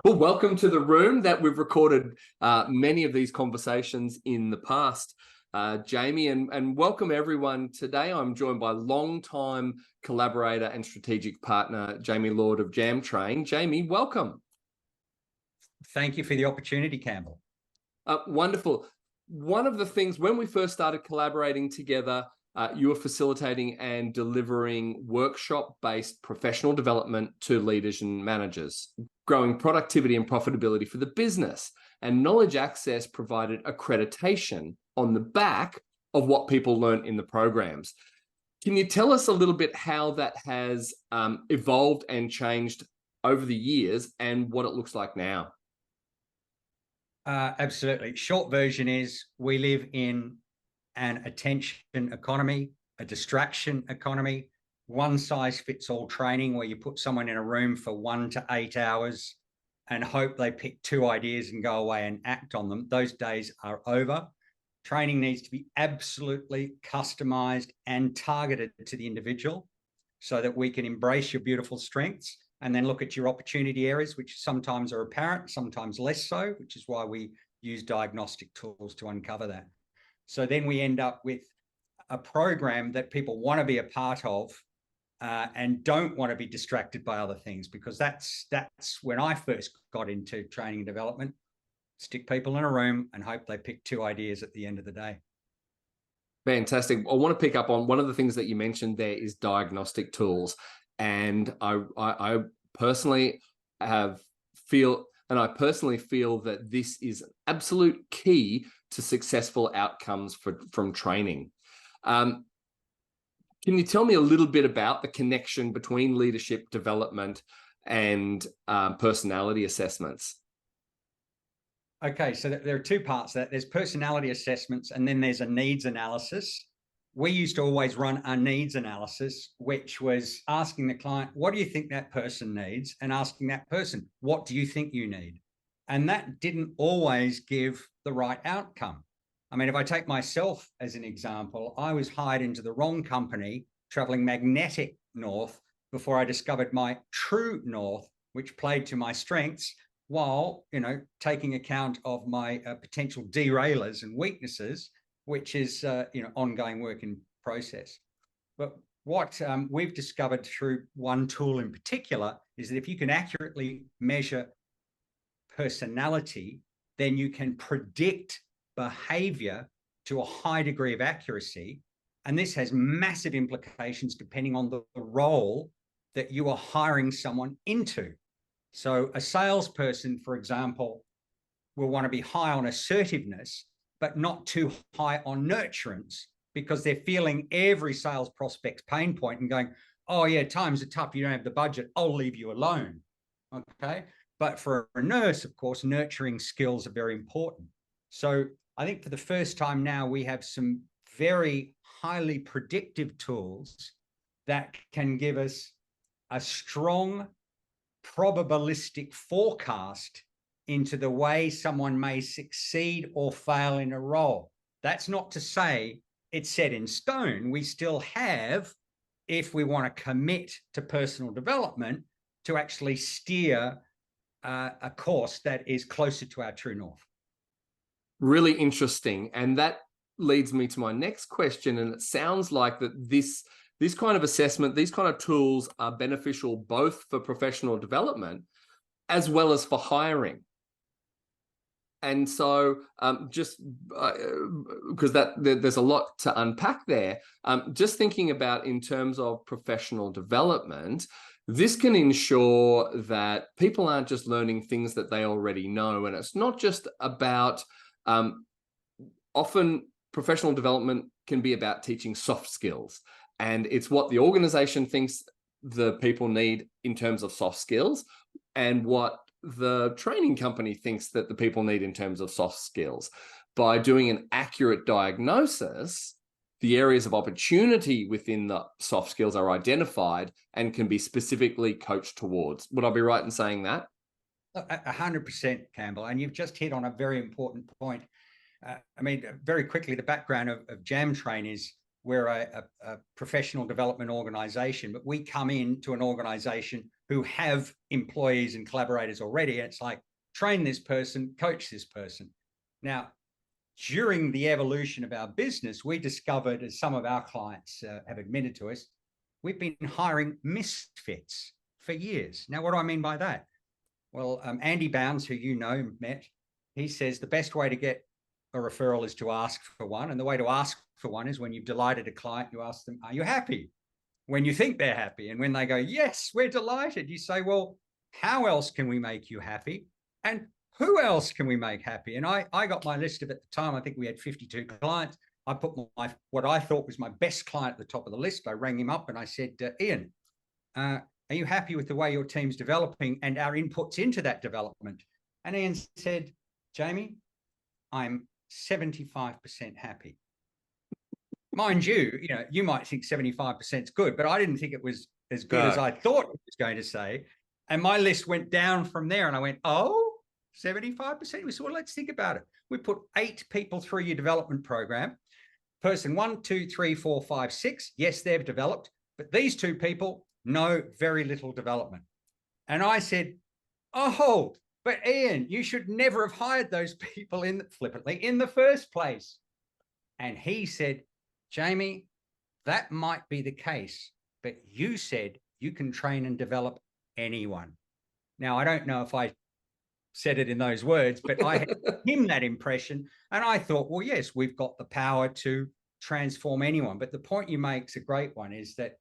Well, welcome to the room that we've recorded many of these conversations in the past, Jamie, and welcome everyone. Today I'm joined by long-time collaborator and strategic partner, Jamie Lord of JamTrain. Jamie, welcome. Thank you for the opportunity, Campbell. Wonderful. One of the things, when we first started collaborating together, you were facilitating and delivering workshop-based professional development to leaders and managers, growing productivity and profitability for the business. And Knowledge Access provided accreditation on the back of what people learned in the programs. Can you tell us a little bit how that has evolved and changed over the years and what it looks like now? Absolutely. Short version is we live in an attention economy, a distraction economy, one size fits all training where you put someone in a room for 1 to 8 hours and hope they pick 2 ideas and go away and act on them. Those days are over. Training needs to be absolutely customized and targeted to the individual so that we can embrace your beautiful strengths and then look at your opportunity areas, which sometimes are apparent, sometimes less so, which is why we use diagnostic tools to uncover that. So then we end up with a program that people want to be a part of and don't want to be distracted by other things, because that's when I first got into training and development. Stick people in a room and hope they pick 2 ideas at the end of the day. Fantastic. I want to pick up on one of the things that you mentioned there is diagnostic tools. And I personally feel that this is an absolute key to successful outcomes from training. Can you tell me a little bit about the connection between leadership development and personality assessments? Okay, so there are 2 parts to that. There's personality assessments and then there's a needs analysis. We used to always run a needs analysis, which was asking the client, what do you think that person needs? And asking that person, what do you think you need? And that didn't always give the right outcome. I mean, if I take myself as an example, I was hired into the wrong company, traveling magnetic north before I discovered my true north, which played to my strengths, while, taking account of my potential derailers and weaknesses, which is, ongoing work in process. But what we've discovered through one tool in particular is that if you can accurately measure personality, then you can predict behavior to a high degree of accuracy. And this has massive implications depending on the role that you are hiring someone into. So a salesperson, for example, will want to be high on assertiveness, but not too high on nurturance, because they're feeling every sales prospect's pain point and going, oh yeah, times are tough, you don't have the budget, I'll leave you alone. Okay. But for a nurse, of course, nurturing skills are very important. So I think for the first time now, we have some very highly predictive tools that can give us a strong probabilistic forecast into the way someone may succeed or fail in a role. That's not to say it's set in stone. We still have, if we want to commit to personal development, to actually steer a course that is closer to our true north. Really interesting. And that leads me to my next question. And it sounds like that this kind of assessment, these kind of tools are beneficial both for professional development as well as for hiring. And so just because there's a lot to unpack there, just thinking about in terms of professional development, this can ensure that people aren't just learning things that they already know. And it's not just about, often professional development can be about teaching soft skills. And it's what the organization thinks the people need in terms of soft skills and what the training company thinks that the people need in terms of soft skills. By doing an accurate diagnosis, the areas of opportunity within the soft skills are identified and can be specifically coached towards. Would I be right in saying that? 100%, Campbell. And you've just hit on a very important point. Very quickly, the background of JamTrain is we're a professional development organization, but we come into an organization who have employees and collaborators already. And it's like, train this person, coach this person. Now, during the evolution of our business, we discovered, as some of our clients have admitted to us, we've been hiring misfits for years. Now, what do I mean by that? Well, Andy Bounds, who you know, met, he says the best way to get a referral is to ask for one. And the way to ask for one is when you've delighted a client, you ask them, are you happy? When you think they're happy. And when they go, yes, we're delighted, you say, well, how else can we make you happy? And who else can we make happy? And I got my list of, at the time, I think we had 52 clients. I put what I thought was my best client at the top of the list. I rang him up and I said, Ian, are you happy with the way your team's developing and our inputs into that development? And Ian said, Jamie, I'm 75% happy. Mind you, you might think 75% is good, but I didn't think it was as good as I thought it was going to say. And my list went down from there and I went, 75%? We said, well, let's think about it. We put 8 people through your development program. Person 1, 2, 3, 4, 5, 6. Yes, they've developed, but these 2 people, no, very little development. And I said, but Ian, you should never have hired those people flippantly in the first place. And he said, Jamie, that might be the case, but you said you can train and develop anyone. Now, I don't know if I said it in those words, but I had him that impression. And I thought, well, yes, we've got the power to transform anyone. But the point you make is a great one, is that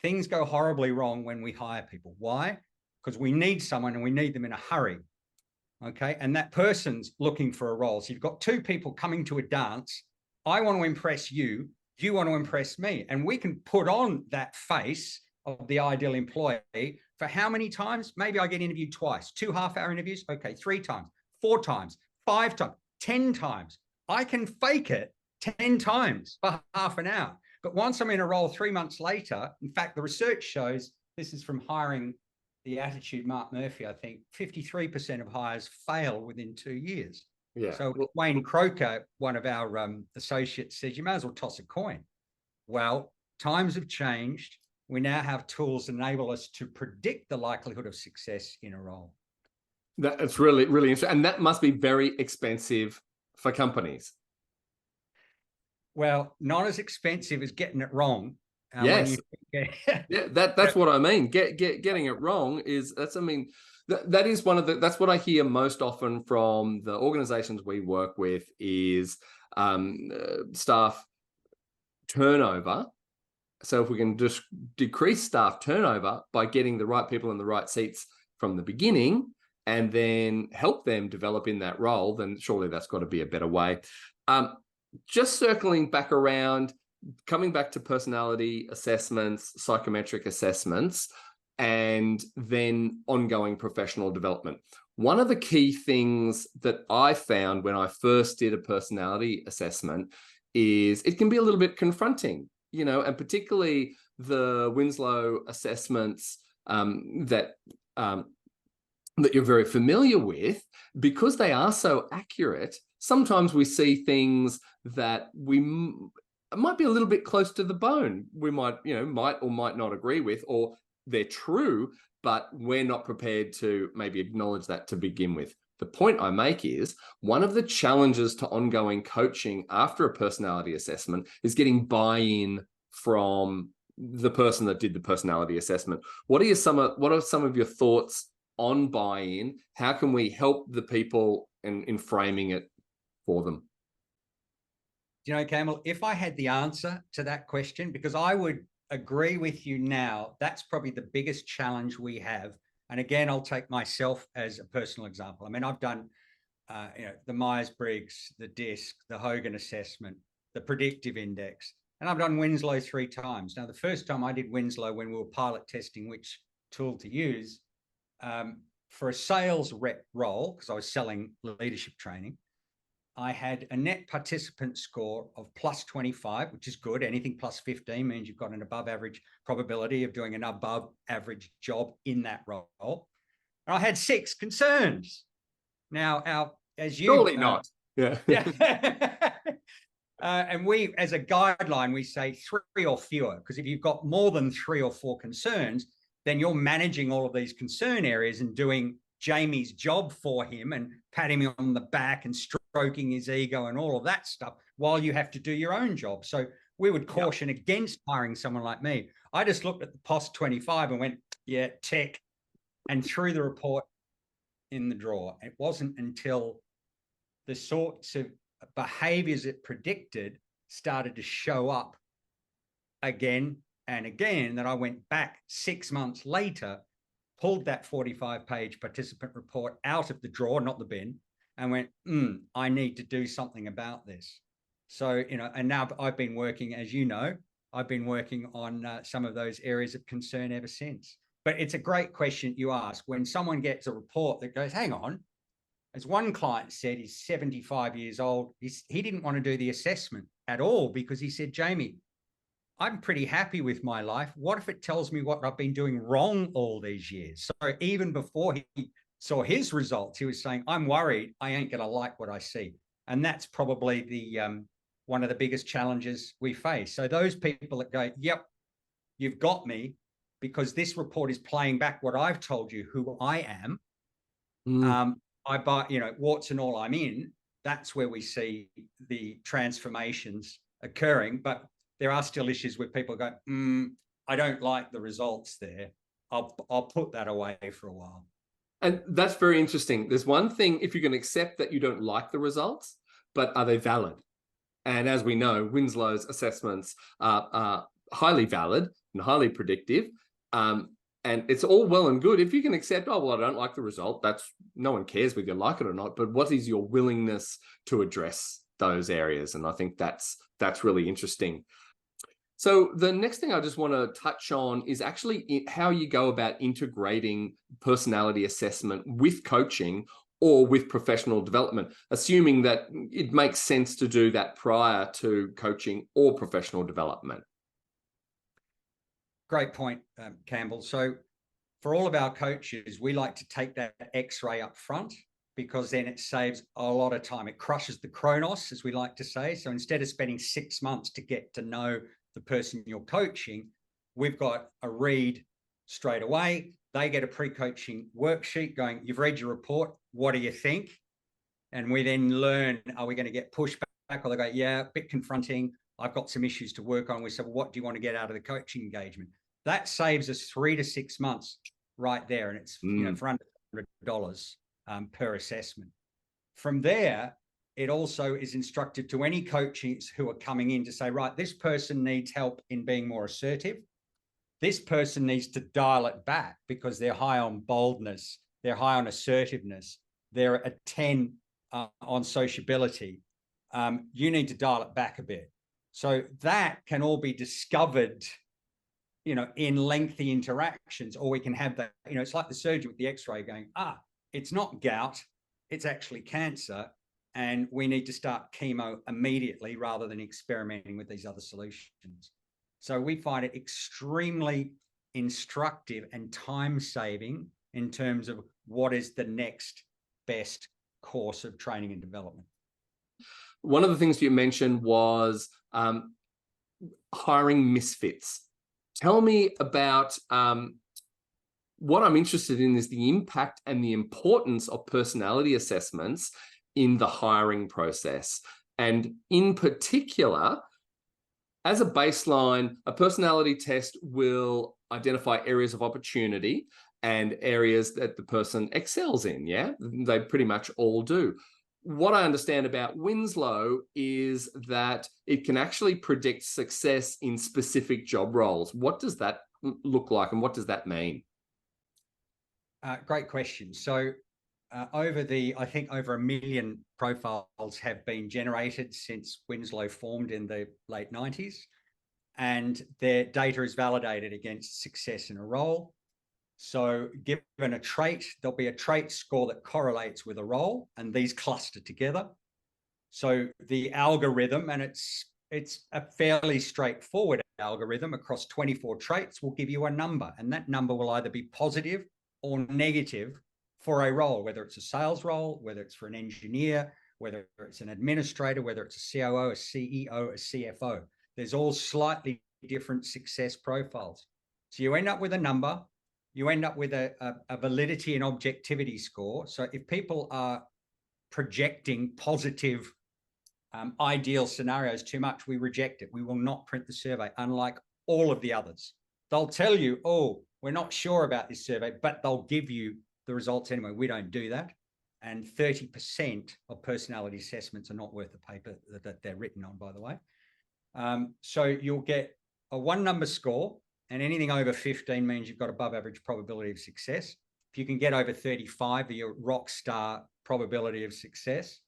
things go horribly wrong when we hire people. Why? Because we need someone and we need them in a hurry. Okay. And that person's looking for a role. So you've got 2 people coming to a dance. I want to impress you. You want to impress me. And we can put on that face of the ideal employee for how many times? Maybe I get interviewed twice, 2 half-hour interviews. Okay. 3 times, 4 times, 5 times, 10 times. I can fake it 10 times for half an hour. But once I'm in a role 3 months later, in fact, the research shows, this is from Hiring the Attitude, Mark Murphy, I think 53% of hires fail within 2 years. Yeah. So Wayne Croker, one of our associates, says you may as well toss a coin. Well, times have changed. We now have tools that enable us to predict the likelihood of success in a role. That's really, really interesting. And that must be very expensive for companies. Well, not as expensive as getting it wrong. Yes. Yeah, that's what I mean. Getting it wrong is, that is one of that's what I hear most often from the organizations we work with is staff turnover. So if we can just decrease staff turnover by getting the right people in the right seats from the beginning and then help them develop in that role, then surely that's got to be a better way. Just circling back around, coming back to personality assessments, psychometric assessments, and then ongoing professional development. One of the key things that I found when I first did a personality assessment is it can be a little bit confronting, and particularly the Winslow assessments that you're very familiar with, because they are so accurate. Sometimes we see things that might be a little bit close to the bone. We might or might not agree with, or they're true, but we're not prepared to maybe acknowledge that to begin with. The point I make is one of the challenges to ongoing coaching after a personality assessment is getting buy-in from the person that did the personality assessment. What are some of your thoughts on buy-in? How can we help the people in framing it for them? Campbell, if I had the answer to that question, because I would agree with you now, that's probably the biggest challenge we have. And again, I'll take myself as a personal example. I mean, I've done, the Myers-Briggs, the DISC, the Hogan assessment, the predictive index, and I've done Winslow 3 times. Now, the first time I did Winslow, when we were pilot testing which tool to use, for a sales rep role, because I was selling leadership training, I had a net participant score of plus 25, which is good. Anything plus 15 means you've got an above average probability of doing an above average job in that role. And I had 6 concerns. Now, as you... Surely not. Yeah. And we, as a guideline, we say 3 or fewer, because if you've got more than 3 or 4 concerns, then you're managing all of these concern areas and doing Jamie's job for him and patting him on the back and stroking his ego and all of that stuff while you have to do your own job. So we would caution against hiring someone like me. I just looked at the POS 25 and went, yeah, tick, and threw the report in the drawer. It wasn't until the sorts of behaviors it predicted started to show up again and again that I went back 6 months later, pulled that 45-page participant report out of the drawer, not the bin, and went, I need to do something about this. So, and now I've been working, as you know, I've been working on some of those areas of concern ever since. But it's a great question you ask. When someone gets a report that goes, hang on, as one client said, he's 75 years old. He didn't want to do the assessment at all because he said, Jamie, I'm pretty happy with my life. What if it tells me what I've been doing wrong all these years? So even before he saw his results, he was saying, I'm worried I ain't going to like what I see. And that's probably the one of the biggest challenges we face. So those people that go, yep, you've got me, because this report is playing back what I've told you, who I am. I buy, warts and all, I'm in. That's where we see the transformations occurring. But there are still issues where people go, I don't like the results there. I'll put that away for a while. And that's very interesting. There's one thing, if you can accept that you don't like the results, but are they valid? And as we know, Winslow's assessments are highly valid and highly predictive. And it's all well and good if you can accept, oh, well, I don't like the result. That's, no one cares whether you like it or not. But what is your willingness to address those areas? And I think that's really interesting. So the next thing I just want to touch on is actually how you go about integrating personality assessment with coaching or with professional development, assuming that it makes sense to do that prior to coaching or professional development. Great point, Campbell. So for all of our coaches, we like to take that X-ray up front, because then it saves a lot of time. It crushes the chronos, as we like to say. So instead of spending 6 months to get to know the person you're coaching, we've got a read straight away. They get a pre-coaching worksheet going, you've read your report, what do you think? And we then learn, are we going to get pushback? Or they go, yeah, a bit confronting. I've got some issues to work on. We said, well, what do you want to get out of the coaching engagement? That saves us 3 to 6 months right there. And it's for under $100 per assessment. From there, it also is instructive to any coaches who are coming in to say, right, this person needs help in being more assertive. This person needs to dial it back because they're high on boldness. They're high on assertiveness. They're a 10 on sociability. You need to dial it back a bit. So that can all be discovered, in lengthy interactions, or we can have that, it's like the surgeon with the X-ray going, it's not gout, it's actually cancer. And we need to start chemo immediately rather than experimenting with these other solutions. So we find it extremely instructive and time-saving in terms of what is the next best course of training and development. One of the things you mentioned was hiring misfits. Tell me about what I'm interested in is the impact and the importance of personality assessments in the hiring process. And in particular, as a baseline, a personality test will identify areas of opportunity and areas that the person excels in, yeah? They pretty much all do. What I understand about Winslow is that it can actually predict success in specific job roles. What does that look like and what does that mean? Great question. So I think over 1 million profiles have been generated since Winslow formed in the late 90s, and their data is validated against success in a role. So given a trait, there'll be a trait score that correlates with a role, and these cluster together. So the algorithm, and it's a fairly straightforward algorithm across 24 traits, will give you a number, and that number will either be positive or negative for a role, whether it's a sales role, whether it's for an engineer, whether it's an administrator, whether it's a COO, a CEO, a CFO. There's all slightly different success profiles. So you end up with a number, you end up with a validity and objectivity score. So if people are projecting positive, ideal scenarios too much, we reject it. We will not print the survey, unlike all of the others. They'll tell you, oh, we're not sure about this survey, but they'll give you the results anyway. We don't do that. And 30% of personality assessments are not worth the paper that they're written on, by the way. So you'll get a 1 number score, and anything over 15 means you've got above average probability of success. If you can get over 35, you're rock star probability of success.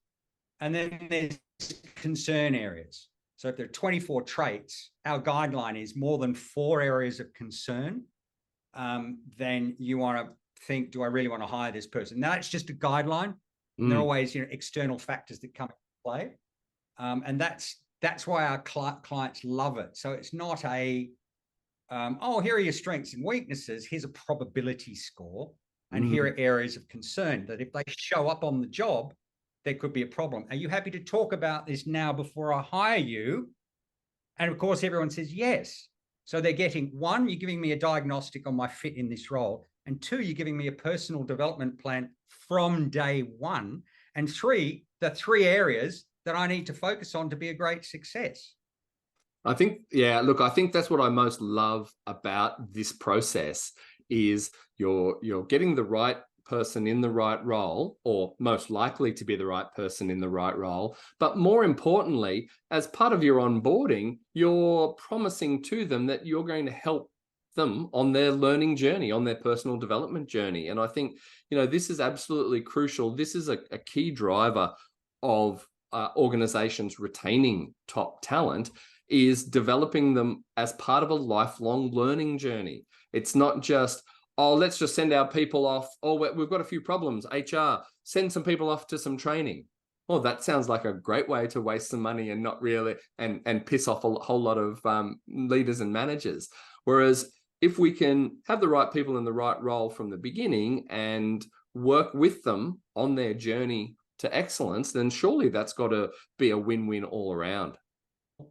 And then there's concern areas. So if there are 24 traits, our guideline is more than 4 areas of concern, then you want to think, do I really want to hire this person? Now, it's just a guideline. There are always, external factors that come into play. And that's why our clients love it. So it's not a, oh, here are your strengths and weaknesses. Here's a probability score. And here are areas of concern that if they show up on the job, there could be a problem. Are you happy to talk about this now before I hire you? And of course, everyone says yes. So they're getting, 1, you're giving me a diagnostic on my fit in this role. And 2, you're giving me a personal development plan from day 1. And 3, the 3 areas that I need to focus on to be a great success. I think, yeah, look, I think that's what I most love about this process is you're getting the right person in the right role, or most likely to be the right person in the right role. But more importantly, as part of your onboarding, you're promising to them that you're going to help them on their learning journey, on their personal development journey. And I think, this is absolutely crucial. This is a key driver of organizations retaining top talent, is developing them as part of a lifelong learning journey. It's not just, oh, let's just send our people off. Oh, we've got a few problems. HR, send some people off to some training. Well, that sounds like a great way to waste some money and not really, and piss off a whole lot of leaders and managers. Whereas if we can have the right people in the right role from the beginning and work with them on their journey to excellence, then surely that's got to be a win-win all around.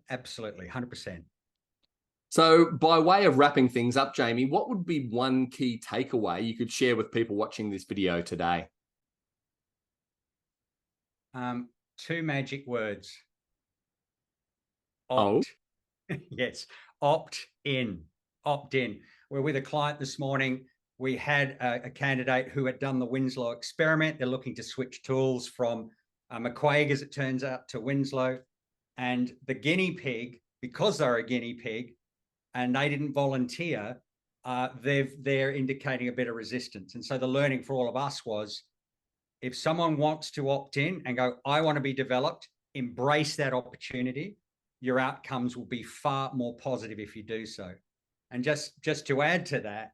Absolutely, 100%. So by way of wrapping things up, Jamie, what would be one key takeaway you could share with people watching this video today? 2 magic words. Opt. Yes, opt in. Opt in. We're with a client this morning. We had a candidate who had done the Winslow experiment. They're looking to switch tools from McQuaig, as it turns out, to Winslow. And the guinea pig, because they're a guinea pig and they didn't volunteer, they're indicating a bit of resistance. And so the learning for all of us was, if someone wants to opt in and go, I want to be developed, embrace that opportunity. Your outcomes will be far more positive if you do so. And just to add to that,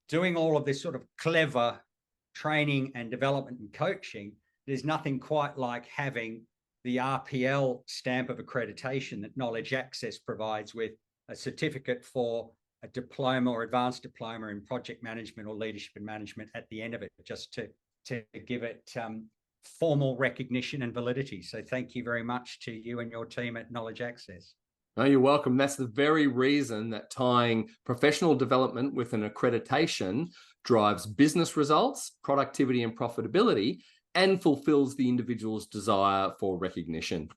doing all of this sort of clever training and development and coaching, there's nothing quite like having the RPL stamp of accreditation that Knowledge Access provides, with a certificate for a diploma or advanced diploma in project management or leadership and management at the end of it, just to give it formal recognition and validity. So thank you very much to you and your team at Knowledge Access. No, you're welcome. That's the very reason that tying professional development with an accreditation drives business results, productivity and profitability, and fulfills the individual's desire for recognition.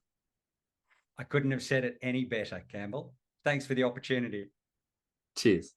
I couldn't have said it any better, Campbell. Thanks for the opportunity. Cheers.